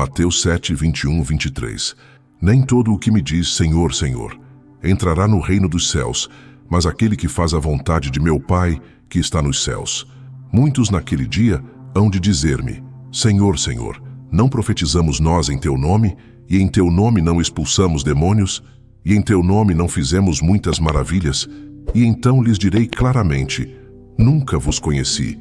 Mateus 7, 21, 23. Nem todo o que me diz Senhor, Senhor, entrará no reino dos céus, mas aquele que faz a vontade de meu Pai que está nos céus. Muitos naquele dia hão de dizer-me, Senhor, Senhor, não profetizamos nós em teu nome, e em teu nome não expulsamos demônios, e em teu nome não fizemos muitas maravilhas? E então lhes direi claramente, nunca vos conheci.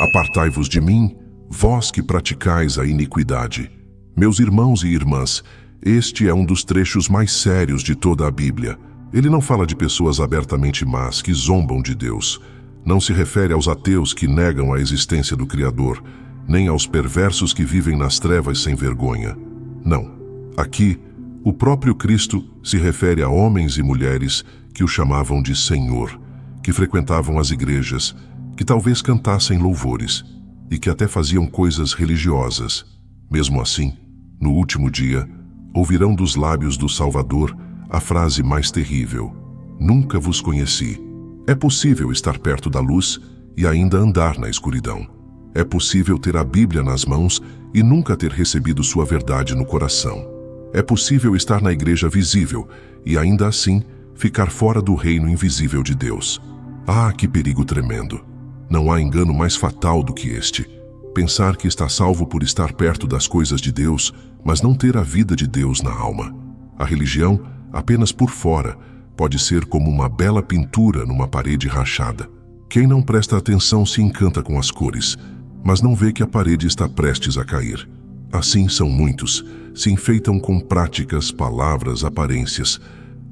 Apartai-vos de mim, vós que praticais a iniquidade. Meus irmãos e irmãs, este é um dos trechos mais sérios de toda a Bíblia. Ele não fala de pessoas abertamente más que zombam de Deus. Não se refere aos ateus que negam a existência do Criador, nem aos perversos que vivem nas trevas sem vergonha. Não. Aqui, o próprio Cristo se refere a homens e mulheres que o chamavam de Senhor, que frequentavam as igrejas, que talvez cantassem louvores e que até faziam coisas religiosas. Mesmo assim, no último dia, ouvirão dos lábios do Salvador a frase mais terrível: nunca vos conheci. É possível estar perto da luz e ainda andar na escuridão. É possível ter a Bíblia nas mãos e nunca ter recebido sua verdade no coração. É possível estar na igreja visível e ainda assim ficar fora do reino invisível de Deus. Ah, que perigo tremendo! Não há engano mais fatal do que este. Pensar que está salvo por estar perto das coisas de Deus, mas não ter a vida de Deus na alma. A religião, apenas por fora, pode ser como uma bela pintura numa parede rachada. Quem não presta atenção se encanta com as cores, mas não vê que a parede está prestes a cair. Assim são muitos, se enfeitam com práticas, palavras, aparências,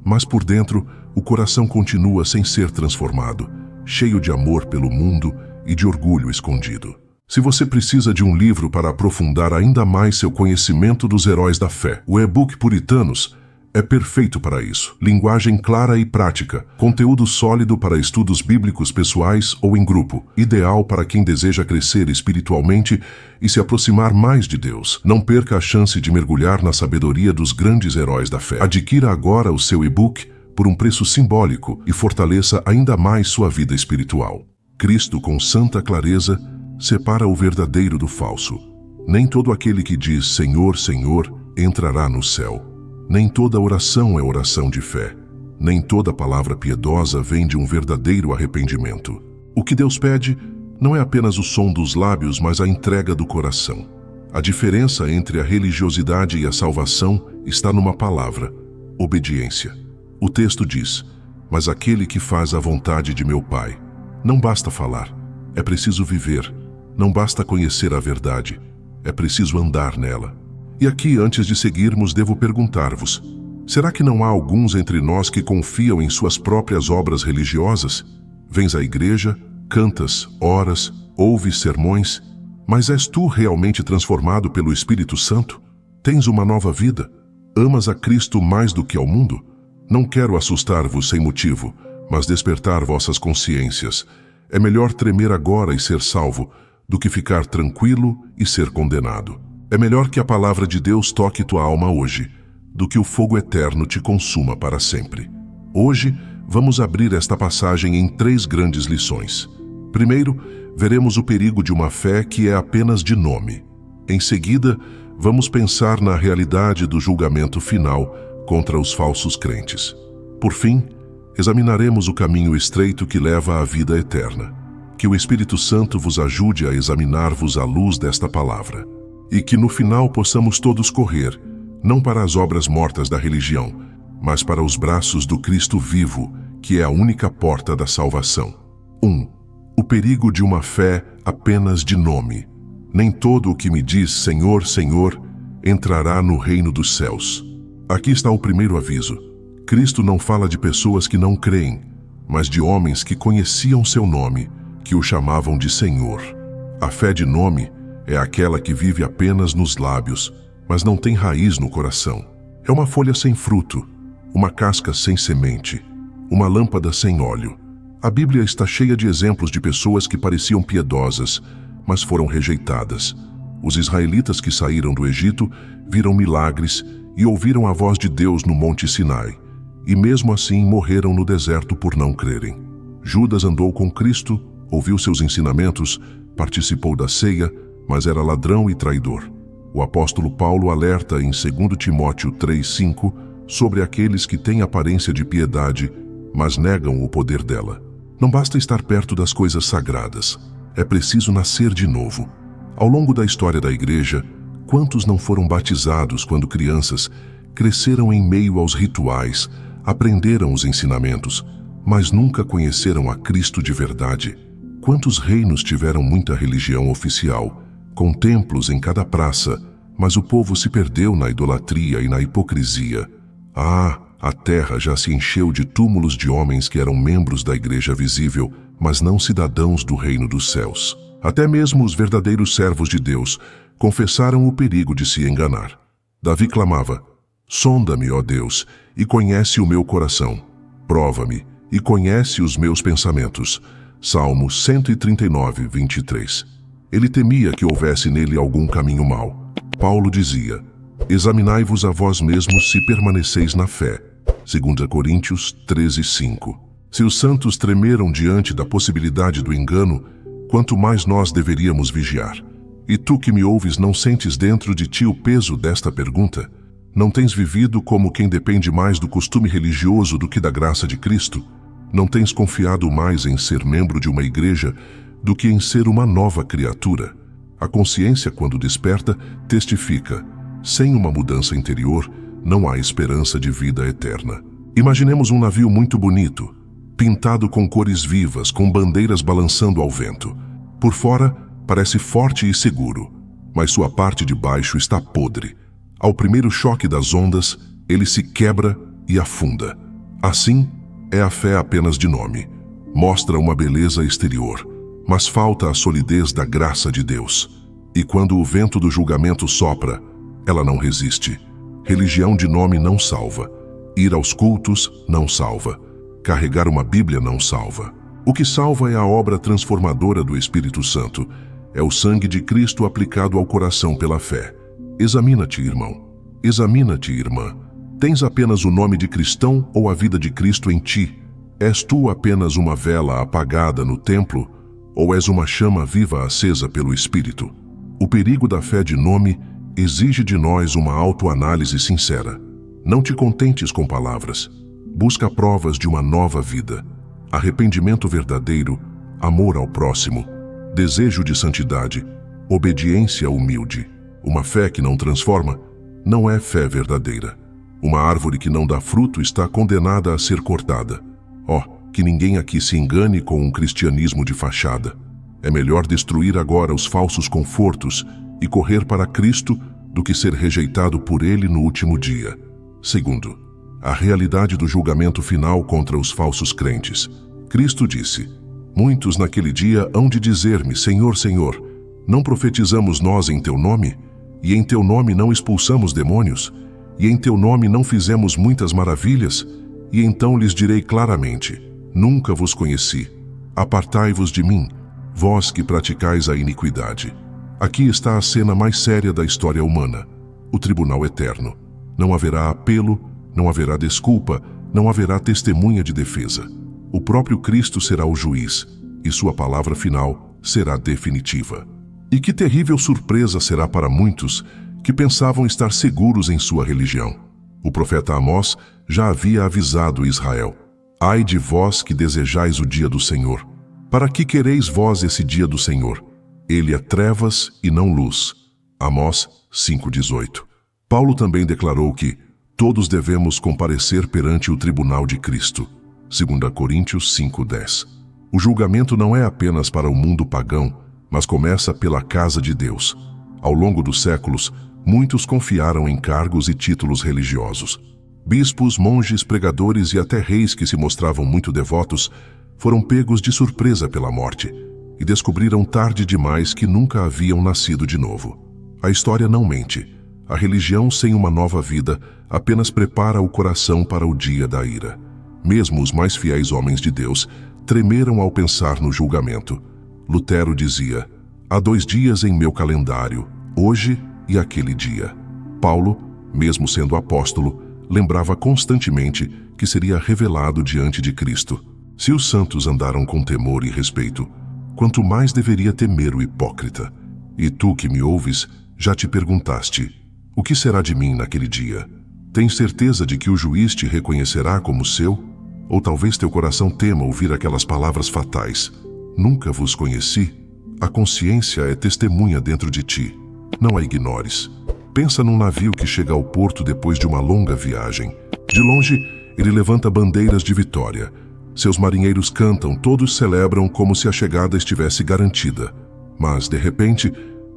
mas por dentro o coração continua sem ser transformado, cheio de amor pelo mundo e de orgulho escondido. Se você precisa de um livro para aprofundar ainda mais seu conhecimento dos heróis da fé, o e-book Puritanos é perfeito para isso. Linguagem clara e prática, conteúdo sólido para estudos bíblicos pessoais ou em grupo, ideal para quem deseja crescer espiritualmente e se aproximar mais de Deus. Não perca a chance de mergulhar na sabedoria dos grandes heróis da fé. Adquira agora o seu e-book por um preço simbólico e fortaleça ainda mais sua vida espiritual. Cristo, com santa clareza, separa o verdadeiro do falso. Nem todo aquele que diz Senhor, Senhor, entrará no céu. Nem toda oração é oração de fé. Nem toda palavra piedosa vem de um verdadeiro arrependimento. O que Deus pede não é apenas o som dos lábios, mas a entrega do coração. A diferença entre a religiosidade e a salvação está numa palavra: obediência. O texto diz, mas aquele que faz a vontade de meu Pai. Não basta falar, é preciso viver. Não basta conhecer a verdade, é preciso andar nela. E aqui, antes de seguirmos, devo perguntar-vos, será que não há alguns entre nós que confiam em suas próprias obras religiosas? Vens à igreja, cantas, oras, ouves sermões, mas és tu realmente transformado pelo Espírito Santo? Tens uma nova vida? Amas a Cristo mais do que ao mundo? Não quero assustar-vos sem motivo, mas despertar vossas consciências. É melhor tremer agora e ser salvo, do que ficar tranquilo e ser condenado. É melhor que a palavra de Deus toque tua alma hoje, do que o fogo eterno te consuma para sempre. Hoje, vamos abrir esta passagem em 3 grandes lições. Primeiro, veremos o perigo de uma fé que é apenas de nome. Em seguida, vamos pensar na realidade do julgamento final contra os falsos crentes. Por fim, examinaremos o caminho estreito que leva à vida eterna. Que o Espírito Santo vos ajude a examinar-vos à luz desta palavra. E que no final possamos todos correr, não para as obras mortas da religião, mas para os braços do Cristo vivo, que é a única porta da salvação. 1. O perigo de uma fé apenas de nome. Nem todo o que me diz Senhor, Senhor, entrará no reino dos céus. Aqui está o primeiro aviso. Cristo não fala de pessoas que não creem, mas de homens que conheciam seu nome, que o chamavam de Senhor. A fé de nome é aquela que vive apenas nos lábios, mas não tem raiz no coração. É uma folha sem fruto, uma casca sem semente, uma lâmpada sem óleo. A Bíblia está cheia de exemplos de pessoas que pareciam piedosas, mas foram rejeitadas. Os israelitas que saíram do Egito viram milagres e ouviram a voz de Deus no Monte Sinai, e mesmo assim morreram no deserto por não crerem. Judas andou com Cristo, ouviu seus ensinamentos, participou da ceia, mas era ladrão e traidor. O apóstolo Paulo alerta em 2 Timóteo 3,5 sobre aqueles que têm aparência de piedade, mas negam o poder dela. Não basta estar perto das coisas sagradas, é preciso nascer de novo. Ao longo da história da igreja, quantos não foram batizados quando crianças, cresceram em meio aos rituais, aprenderam os ensinamentos, mas nunca conheceram a Cristo de verdade? Quantos reinos tiveram muita religião oficial, com templos em cada praça, mas o povo se perdeu na idolatria e na hipocrisia? A terra já se encheu de túmulos de homens que eram membros da igreja visível, mas não cidadãos do reino dos céus. Até mesmo os verdadeiros servos de Deus confessaram o perigo de se enganar. Davi clamava: sonda-me, ó Deus, e conhece o meu coração. Prova-me e conhece os meus pensamentos. Salmo 139, 23. Ele temia que houvesse nele algum caminho mau. Paulo dizia: examinai-vos a vós mesmos se permaneceis na fé. 2 Coríntios 13, 5. Se os santos tremeram diante da possibilidade do engano, quanto mais nós deveríamos vigiar. E tu que me ouves, não sentes dentro de ti o peso desta pergunta? Não tens vivido como quem depende mais do costume religioso do que da graça de Cristo? Não tens confiado mais em ser membro de uma igreja do que em ser uma nova criatura? A consciência, quando desperta, testifica: sem uma mudança interior, não há esperança de vida eterna. Imaginemos um navio muito bonito, pintado com cores vivas, com bandeiras balançando ao vento. Por fora, parece forte e seguro, mas sua parte de baixo está podre. Ao primeiro choque das ondas, ele se quebra e afunda. Assim, é a fé apenas de nome. Mostra uma beleza exterior, mas falta a solidez da graça de Deus. E quando o vento do julgamento sopra, ela não resiste. Religião de nome não salva. Ir aos cultos não salva. Carregar uma Bíblia não salva. O que salva é a obra transformadora do Espírito Santo. É o sangue de Cristo aplicado ao coração pela fé. Examina-te, irmão. Examina-te, irmã. Tens apenas o nome de cristão ou a vida de Cristo em ti? És tu apenas uma vela apagada no templo ou és uma chama viva acesa pelo Espírito? O perigo da fé de nome exige de nós uma autoanálise sincera. Não te contentes com palavras. Busca provas de uma nova vida. Arrependimento verdadeiro, amor ao próximo, desejo de santidade, obediência humilde. Uma fé que não transforma não é fé verdadeira. Uma árvore que não dá fruto está condenada a ser cortada. Que ninguém aqui se engane com um cristianismo de fachada. É melhor destruir agora os falsos confortos e correr para Cristo do que ser rejeitado por Ele no último dia. Segundo, a realidade do julgamento final contra os falsos crentes. Cristo disse: muitos naquele dia hão de dizer-me: Senhor, Senhor, não profetizamos nós em teu nome? E em teu nome não expulsamos demônios? E em teu nome não fizemos muitas maravilhas? E então lhes direi claramente: nunca vos conheci. Apartai-vos de mim, vós que praticais a iniquidade. Aqui está a cena mais séria da história humana: o tribunal eterno. Não haverá apelo, não haverá desculpa, não haverá testemunha de defesa. O próprio Cristo será o juiz, e sua palavra final será definitiva. E que terrível surpresa será para muitos que pensavam estar seguros em sua religião. O profeta Amós já havia avisado Israel: ai de vós que desejais o dia do Senhor. Para que quereis vós esse dia do Senhor? Ele é trevas e não luz. Amós 5,18. Paulo também declarou que todos devemos comparecer perante o tribunal de Cristo. 2 Coríntios 5,10. O julgamento não é apenas para o mundo pagão, mas começa pela casa de Deus. Ao longo dos séculos, muitos confiaram em cargos e títulos religiosos. Bispos, monges, pregadores e até reis que se mostravam muito devotos foram pegos de surpresa pela morte e descobriram tarde demais que nunca haviam nascido de novo. A história não mente. A religião sem uma nova vida apenas prepara o coração para o dia da ira. Mesmo os mais fiéis homens de Deus tremeram ao pensar no julgamento. Lutero dizia: há 2 dias em meu calendário, hoje e aquele dia. Paulo, mesmo sendo apóstolo, lembrava constantemente que seria revelado diante de Cristo. Se os santos andaram com temor e respeito, quanto mais deveria temer o hipócrita. E tu que me ouves, Já te perguntaste: o que será de mim naquele dia? Tens certeza de que o juiz te reconhecerá como seu? Ou talvez teu coração tema ouvir aquelas palavras fatais: nunca vos conheci? A consciência é testemunha dentro de ti. Não a ignores. Pensa num navio que chega ao porto depois de uma longa viagem. De longe, ele levanta bandeiras de vitória. Seus marinheiros cantam, todos celebram como se a chegada estivesse garantida. Mas, de repente,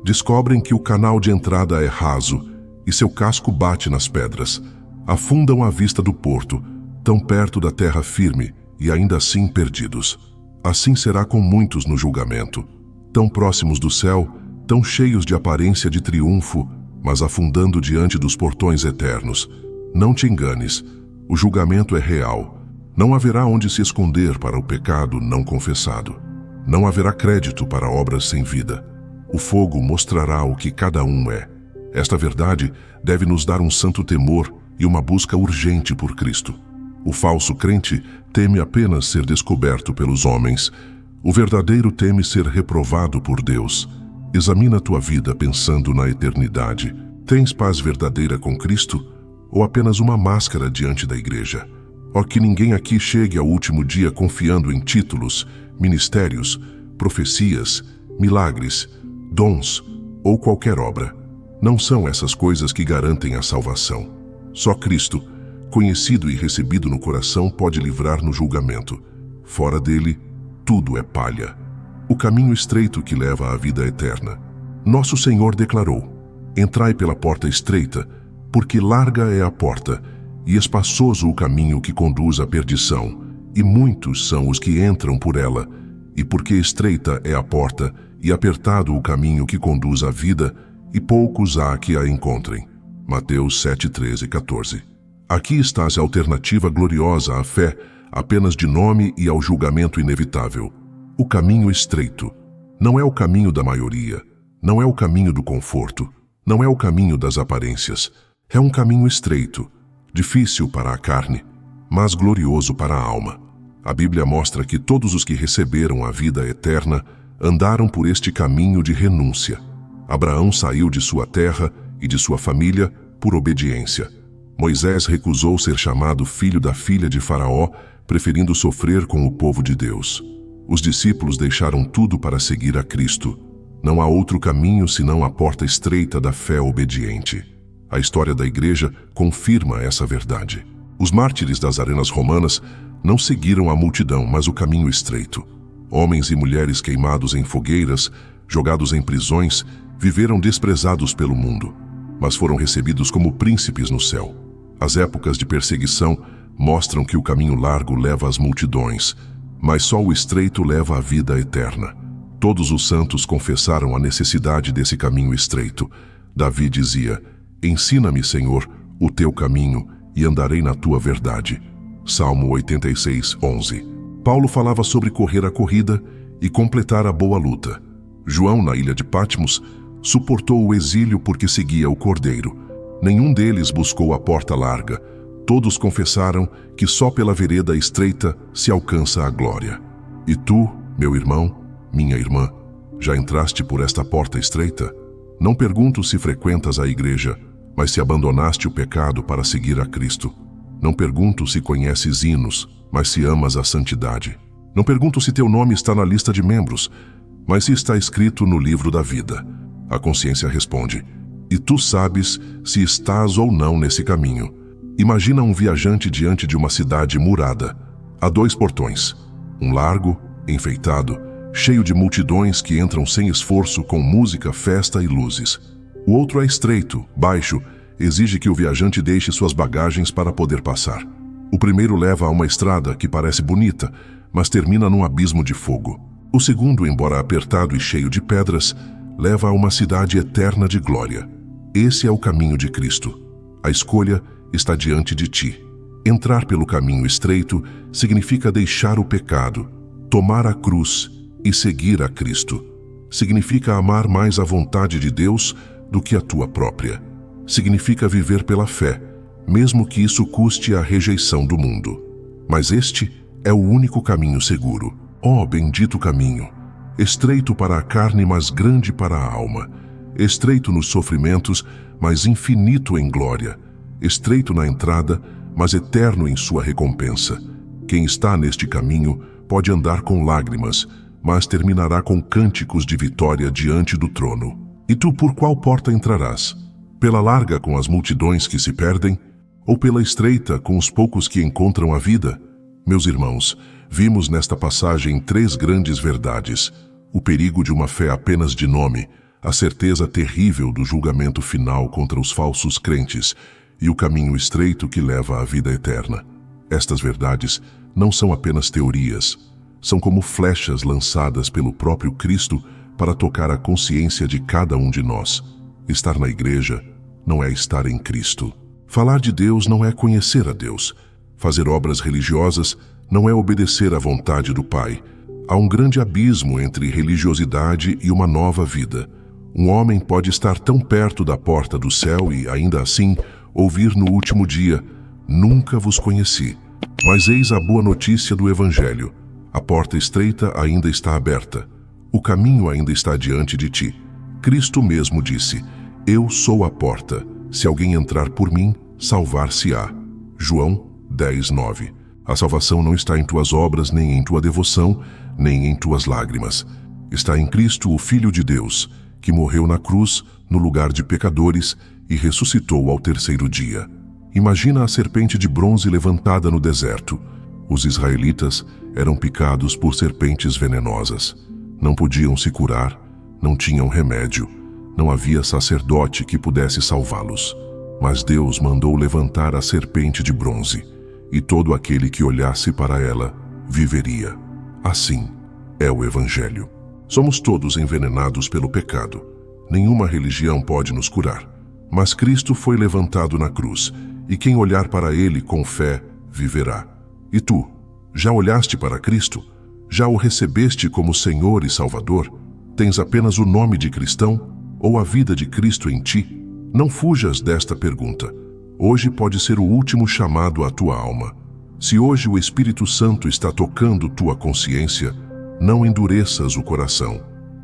descobrem que o canal de entrada é raso e seu casco bate nas pedras. Afundam à vista do porto, tão perto da terra firme e ainda assim perdidos. Assim será com muitos no julgamento. Tão próximos do céu, tão cheios de aparência de triunfo, mas afundando diante dos portões eternos. Não te enganes, o julgamento é real. Não haverá onde se esconder para o pecado não confessado. Não haverá crédito para obras sem vida. O fogo mostrará o que cada um é. Esta verdade deve nos dar um santo temor e uma busca urgente por Cristo. O falso crente teme apenas ser descoberto pelos homens. O verdadeiro teme ser reprovado por Deus. Examina tua vida pensando na eternidade. Tens paz verdadeira com Cristo ou apenas uma máscara diante da igreja? Ó, que ninguém aqui chegue ao último dia confiando em títulos, ministérios, profecias, milagres, dons ou qualquer obra. Não são essas coisas que garantem a salvação. Só Cristo, conhecido e recebido no coração, pode livrar no julgamento. Fora dele, tudo é palha. O caminho estreito que leva à vida eterna. Nosso Senhor declarou: entrai pela porta estreita, porque larga é a porta, e espaçoso o caminho que conduz à perdição, e muitos são os que entram por ela. E porque estreita é a porta, e apertado o caminho que conduz à vida, e poucos há que a encontrem. Mateus 7, 13 e 14. Aqui está a alternativa gloriosa à fé, apenas de nome, e ao julgamento inevitável. O caminho estreito. Não é o caminho da maioria, não é o caminho do conforto, não é o caminho das aparências. É um caminho estreito, difícil para a carne, mas glorioso para a alma. A Bíblia mostra que todos os que receberam a vida eterna andaram por este caminho de renúncia. Abraão saiu de sua terra e de sua família por obediência. Moisés recusou ser chamado filho da filha de Faraó, preferindo sofrer com o povo de Deus. Os discípulos deixaram tudo para seguir a Cristo. Não há outro caminho senão a porta estreita da fé obediente. A história da igreja confirma essa verdade. Os mártires das arenas romanas não seguiram a multidão, mas o caminho estreito. Homens e mulheres queimados em fogueiras, jogados em prisões, viveram desprezados pelo mundo, mas foram recebidos como príncipes no céu. As épocas de perseguição mostram que o caminho largo leva às multidões, mas só o estreito leva à vida eterna. Todos os santos confessaram a necessidade desse caminho estreito. Davi dizia: ensina-me, Senhor, o teu caminho, e andarei na tua verdade. Salmo 86, 11. Paulo falava sobre correr a corrida e completar a boa luta. João, na ilha de Patmos, suportou o exílio porque seguia o Cordeiro. Nenhum deles buscou a porta larga. Todos confessaram que só pela vereda estreita se alcança a glória. E tu, meu irmão, minha irmã, já entraste por esta porta estreita? Não pergunto se frequentas a igreja, mas se abandonaste o pecado para seguir a Cristo. Não pergunto se conheces hinos, mas se amas a santidade. Não pergunto se teu nome está na lista de membros, mas se está escrito no livro da vida. A consciência responde: e tu sabes se estás ou não nesse caminho. Imagina um viajante diante de uma cidade murada. Há 2 portões, um largo, enfeitado, cheio de multidões que entram sem esforço, com música, festa e luzes. O outro é estreito, baixo, exige que o viajante deixe suas bagagens para poder passar. O primeiro leva a uma estrada que parece bonita, mas termina num abismo de fogo. O segundo, embora apertado e cheio de pedras, leva a uma cidade eterna de glória. Esse é o caminho de Cristo. A escolha está diante de ti. Entrar pelo caminho estreito significa deixar o pecado, tomar a cruz e seguir a Cristo. Significa amar mais a vontade de Deus do que a tua própria. Significa viver pela fé, mesmo que isso custe a rejeição do mundo. Mas este é o único caminho seguro. Ó, bendito caminho! Estreito para a carne, mas grande para a alma. estreito nos sofrimentos, mas infinito em glória, estreito na entrada, mas eterno em sua recompensa. Quem está neste caminho pode andar com lágrimas, mas terminará com cânticos de vitória diante do trono. E tu por qual porta entrarás? Pela larga com as multidões que se perdem? Ou pela estreita com os poucos que encontram a vida? Meus irmãos, vimos nesta passagem 3 grandes verdades: o perigo de uma fé apenas de nome, a certeza terrível do julgamento final contra os falsos crentes e o caminho estreito que leva à vida eterna. Estas verdades não são apenas teorias, são como flechas lançadas pelo próprio Cristo para tocar a consciência de cada um de nós. Estar na igreja não é estar em Cristo. Falar de Deus não é conhecer a Deus. Fazer obras religiosas não é obedecer à vontade do Pai. Há um grande abismo entre religiosidade e uma nova vida. Um homem pode estar tão perto da porta do céu e, ainda assim, ouvir no último dia: nunca vos conheci. Mas eis a boa notícia do Evangelho. A porta estreita ainda está aberta. O caminho ainda está diante de ti. Cristo mesmo disse: eu sou a porta. Se alguém entrar por mim, salvar-se-á. João 10:9. A salvação não está em tuas obras, nem em tua devoção, nem em tuas lágrimas. Está em Cristo, o Filho de Deus, que morreu na cruz, no lugar de pecadores, e ressuscitou ao 3º dia. Imagina a serpente de bronze levantada no deserto. Os israelitas eram picados por serpentes venenosas. Não podiam se curar, não tinham remédio, não havia sacerdote que pudesse salvá-los. Mas Deus mandou levantar a serpente de bronze, e todo aquele que olhasse para ela viveria. Assim é o Evangelho. Somos todos envenenados pelo pecado. Nenhuma religião pode nos curar. Mas Cristo foi levantado na cruz, e quem olhar para ele com fé viverá. E tu, já olhaste para Cristo? Já o recebeste como Senhor e Salvador? Tens apenas o nome de cristão ou a vida de Cristo em ti? Não fujas desta pergunta. Hoje pode ser o último chamado à tua alma. Se hoje o Espírito Santo está tocando tua consciência, não endureças o coração.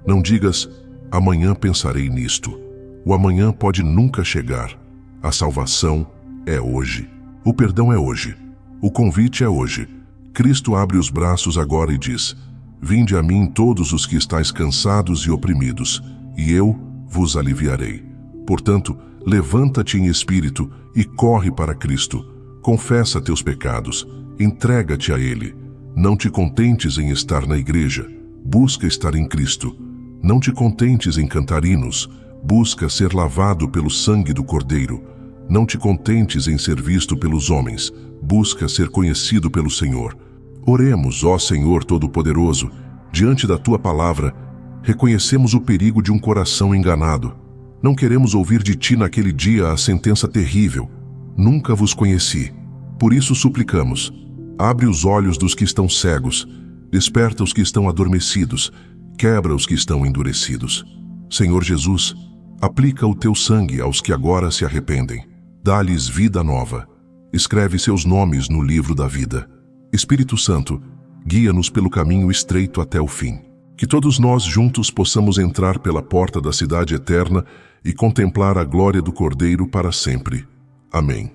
Não digas: amanhã pensarei nisto. O amanhã pode nunca chegar. A salvação é hoje. O perdão é hoje. O convite é hoje. Cristo abre os braços agora e diz: vinde a mim todos os que estáis cansados e oprimidos, e eu vos aliviarei. Portanto, levanta-te em espírito e corre para Cristo. Confessa teus pecados, entrega-te a Ele. Não te contentes em estar na igreja, busca estar em Cristo. Não te contentes em cantar hinos, busca ser lavado pelo sangue do Cordeiro. Não te contentes em ser visto pelos homens, busca ser conhecido pelo Senhor. Oremos, ó Senhor Todo-Poderoso, diante da Tua palavra, reconhecemos o perigo de um coração enganado. Não queremos ouvir de Ti naquele dia a sentença terrível: nunca vos conheci. Por isso suplicamos: abre os olhos dos que estão cegos, desperta os que estão adormecidos, quebra os que estão endurecidos. Senhor Jesus, aplica o Teu sangue aos que agora se arrependem. Dá-lhes vida nova. Escreve seus nomes no livro da vida. Espírito Santo, guia-nos pelo caminho estreito até o fim. Que todos nós juntos possamos entrar pela porta da cidade eterna e contemplar a glória do Cordeiro para sempre. Amém.